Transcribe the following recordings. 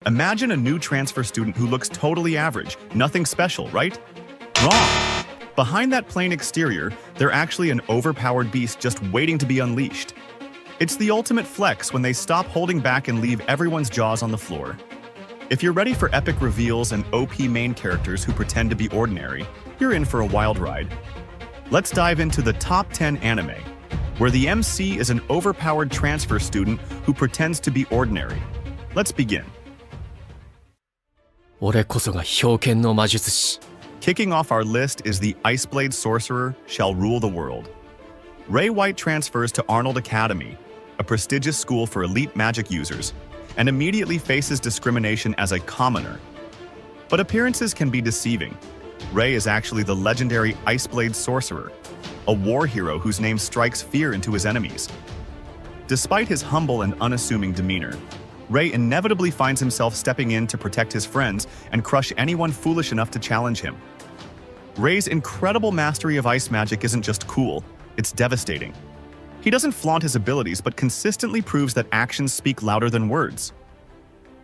Imagine a new transfer student who looks totally average, nothing special, right? Wrong! Behind that plain exterior, they're actually an overpowered beast just waiting to be unleashed. It's the ultimate flex when they stop holding back and leave everyone's jaws on the floor. If you're ready for epic reveals and OP main characters who pretend to be ordinary, you're in for a wild ride. Let's dive into the top 10 anime, where the MC is an overpowered transfer student who pretends to be ordinary. Let's begin. 俺こそが冰剣の魔術師 Kicking off our list is the Iceblade Sorcerer shall rule the world. Ray White transfers to Arnold Academy, a prestigious school for elite magic users, and immediately faces discrimination as a commoner. But appearances can be deceiving. Ray is actually the legendary Iceblade Sorcerer, a war hero whose name strikes fear into his enemies. Despite his humble and unassuming demeanor, Ray inevitably finds himself stepping in to protect his friends and crush anyone foolish enough to challenge him. Ray's incredible mastery of ice magic isn't just cool, it's devastating. He doesn't flaunt his abilities but consistently proves that actions speak louder than words.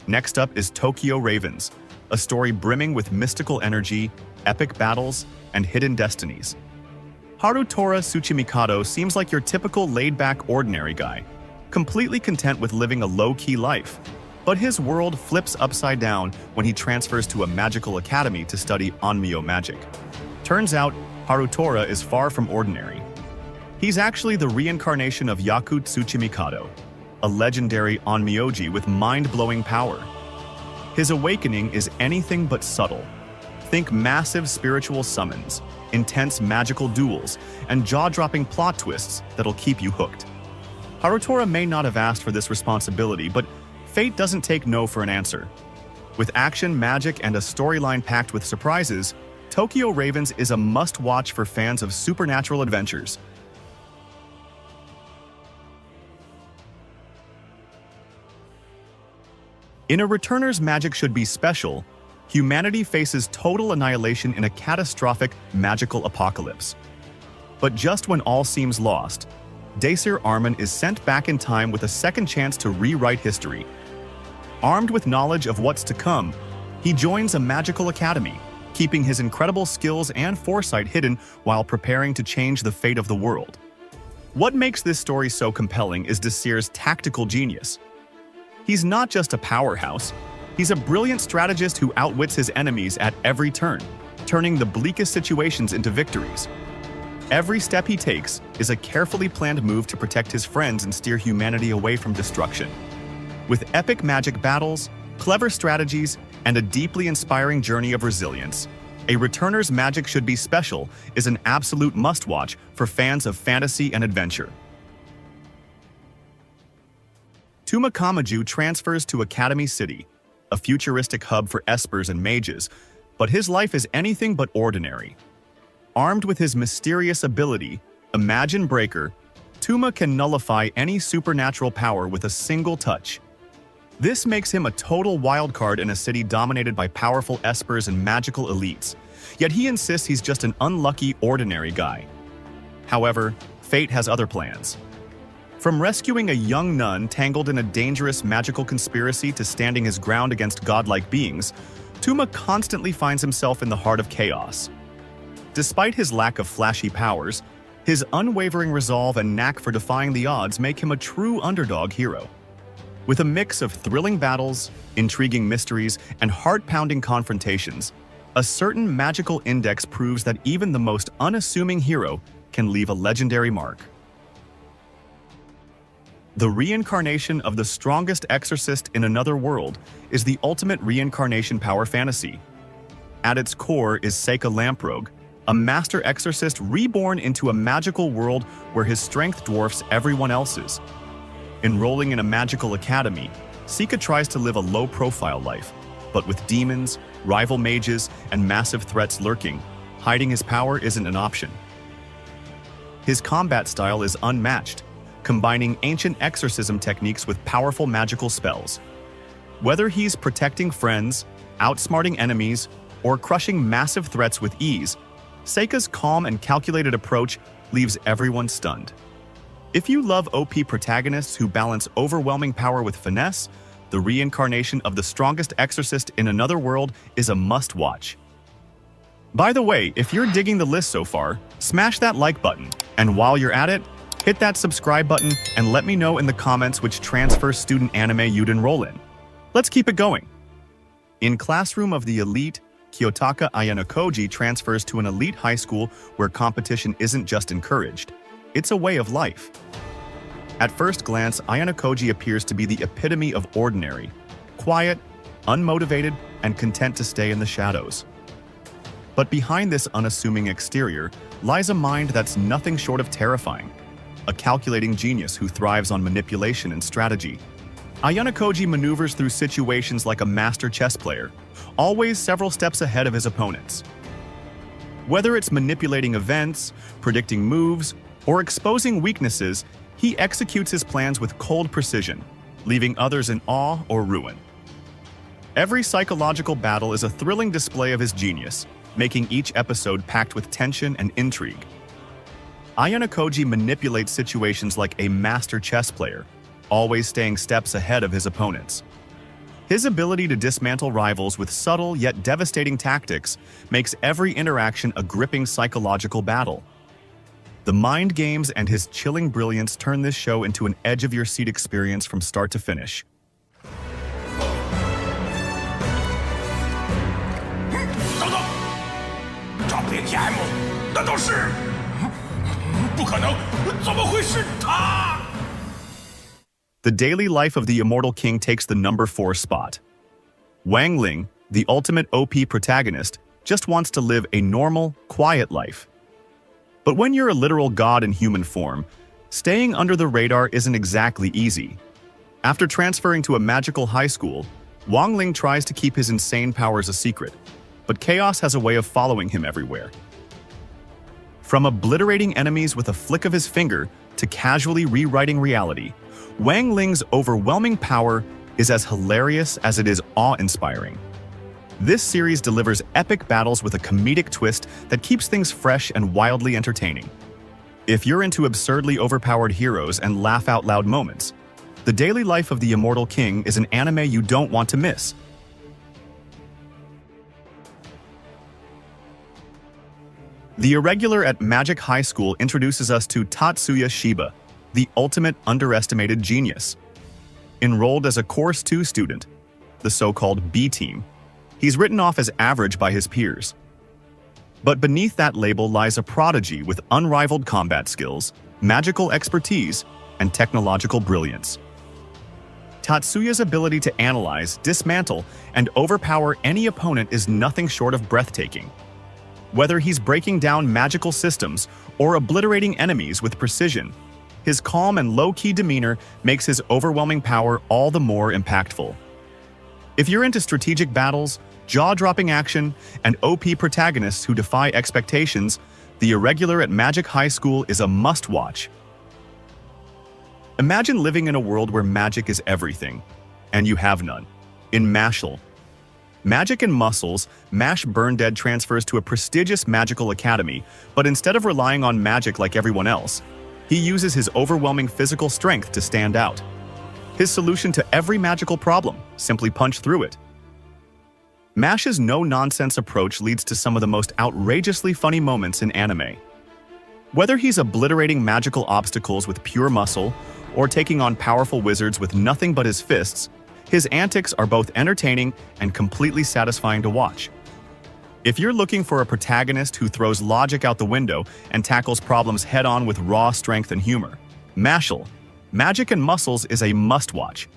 Next up is Tokyo Ravens, a story brimming with mystical energy, epic battles, and hidden destinies. Harutora Tsuchimikado seems like your typical laid-back ordinary guy, completely content with living a low-key life. But his world flips upside down when he transfers to a magical academy to study Onmyo magic. Turns out, Harutora is far from ordinary. He's actually the reincarnation of Yaku Tsuchimikado, a legendary Onmyoji with mind-blowing power. His awakening is anything but subtle. Think massive spiritual summons, intense magical duels, and jaw-dropping plot twists that'll keep you hooked. Harutora may not have asked for this responsibility, but fate doesn't take no for an answer. With action, magic, and a storyline packed with surprises, Tokyo Ravens is a must-watch for fans of supernatural adventures. In A Returner's Magic Should Be Special, humanity faces total annihilation in a catastrophic magical apocalypse. But just when all seems lost, Daesir Armin is sent back in time with a second chance to rewrite history. Armed with knowledge of what's to come, he joins a magical academy, keeping his incredible skills and foresight hidden while preparing to change the fate of the world. What makes this story so compelling is Daesir's tactical genius. He's not just a powerhouse, he's a brilliant strategist who outwits his enemies at every turn, turning the bleakest situations into victories. Every step he takes is a carefully planned move to protect his friends and steer humanity away from destruction. With epic magic battles, clever strategies, and a deeply inspiring journey of resilience, A Returner's Magic Should Be Special is an absolute must-watch for fans of fantasy and adventure. Tuma Kamaju transfers to Academy City, a futuristic hub for espers and mages, but his life is anything but ordinary. Armed with his mysterious ability, Imagine Breaker, Tuma can nullify any supernatural power with a single touch. This makes him a total wildcard in a city dominated by powerful espers and magical elites, yet he insists he's just an unlucky, ordinary guy. However, fate has other plans. From rescuing a young nun tangled in a dangerous magical conspiracy to standing his ground against godlike beings, Tuma constantly finds himself in the heart of chaos. Despite his lack of flashy powers, his unwavering resolve and knack for defying the odds make him a true underdog hero. With a mix of thrilling battles, intriguing mysteries, and heart-pounding confrontations, a certain magical index proves that even the most unassuming hero can leave a legendary mark. The reincarnation of the strongest exorcist in another world is the ultimate reincarnation power fantasy. At its core is Seika Lamprogue, a master exorcist reborn into a magical world where his strength dwarfs everyone else's. Enrolling in a magical academy, Seika tries to live a low-profile life, but with demons, rival mages, and massive threats lurking, hiding his power isn't an option. His combat style is unmatched, combining ancient exorcism techniques with powerful magical spells. Whether he's protecting friends, outsmarting enemies, or crushing massive threats with ease, Seika's calm and calculated approach leaves everyone stunned. If you love OP protagonists who balance overwhelming power with finesse, the reincarnation of the strongest exorcist in another world, is a must-watch. By the way, if you're digging the list so far, smash that like button, and while you're at it, hit that subscribe button and let me know in the comments which transfer student anime you'd enroll in. Let's keep it going. In Classroom of the Elite, Kiyotaka Ayanokoji transfers to an elite high school where competition isn't just encouraged, it's a way of life. At first glance, Ayanokoji appears to be the epitome of ordinary, quiet, unmotivated, and content to stay in the shadows. But behind this unassuming exterior lies a mind that's nothing short of terrifying, a calculating genius who thrives on manipulation and strategy. Ayanokoji maneuvers through situations like a master chess player, always several steps ahead of his opponents. Whether it's manipulating events, predicting moves, or exposing weaknesses, he executes his plans with cold precision, leaving others in awe or ruin. Every psychological battle is a thrilling display of his genius, making each episode packed with tension and intrigue. Ayanokoji manipulates situations like a master chess player, always staying steps ahead of his opponents. His ability to dismantle rivals with subtle yet devastating tactics makes every interaction a gripping psychological battle. The mind games and his chilling brilliance turn this show into an edge-of-your-seat experience from start to finish. 等等，这 BTM 难道是？不可能，怎么会是他？ The daily life of the Immortal King takes the number 4 spot. Wang Ling, the ultimate OP protagonist, just wants to live a normal, quiet life. But when you're a literal god in human form, staying under the radar isn't exactly easy. After transferring to a magical high school, Wang Ling tries to keep his insane powers a secret, but chaos has a way of following him everywhere. From obliterating enemies with a flick of his finger to casually rewriting reality, Wang Ling's overwhelming power is as hilarious as it is awe-inspiring. This series delivers epic battles with a comedic twist that keeps things fresh and wildly entertaining. If you're into absurdly overpowered heroes and laugh-out-loud moments, The Daily Life of the Immortal King is an anime you don't want to miss. The Irregular at Magic High School introduces us to Tatsuya Shiba, the ultimate underestimated genius. Enrolled as a Course 2 student, the so-called B-Team, he's written off as average by his peers. But beneath that label lies a prodigy with unrivaled combat skills, magical expertise, and technological brilliance. Tatsuya's ability to analyze, dismantle, and overpower any opponent is nothing short of breathtaking. Whether he's breaking down magical systems or obliterating enemies with precision, his calm and low-key demeanor makes his overwhelming power all the more impactful. If you're into strategic battles, jaw-dropping action, and OP protagonists who defy expectations, The Irregular at Magic High School is a must-watch. Imagine living in a world where magic is everything, and you have none. In Mashal, Magic and Muscles, Mash Burndead transfers to a prestigious magical academy, but instead of relying on magic like everyone else, he uses his overwhelming physical strength to stand out. His solution to every magical problem: simply punch through it. Mash's no-nonsense approach leads to some of the most outrageously funny moments in anime. Whether he's obliterating magical obstacles with pure muscle, or taking on powerful wizards with nothing but his fists, his antics are both entertaining and completely satisfying to watch. If you're looking for a protagonist who throws logic out the window and tackles problems head-on with raw strength and humor, Mashal, Magic and Muscles is a must-watch.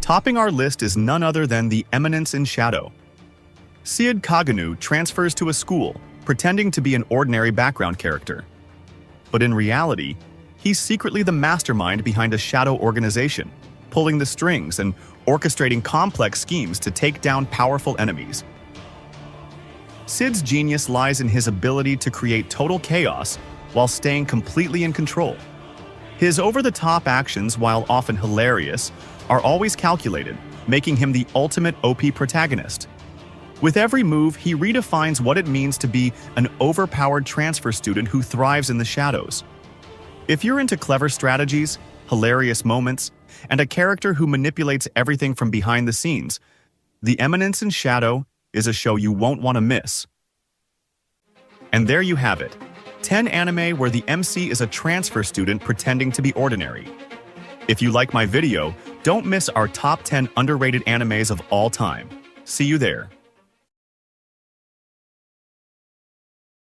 Topping our list is none other than the Eminence in Shadow. Seed Kaganu transfers to a school, pretending to be an ordinary background character. But in reality, he's secretly the mastermind behind a shadow organization, pulling the strings and orchestrating complex schemes to take down powerful enemies. Sid's genius lies in his ability to create total chaos while staying completely in control. His over-the-top actions, while often hilarious, are always calculated, making him the ultimate OP protagonist. With every move, he redefines what it means to be an overpowered transfer student who thrives in the shadows. If you're into clever strategies, hilarious moments, and a character who manipulates everything from behind the scenes, The Eminence in Shadow is a show you won't want to miss. And there you have it, 10 anime where the MC is a transfer student pretending to be ordinary. If you like my video, don't miss our top 10 underrated animes of all time. See you there.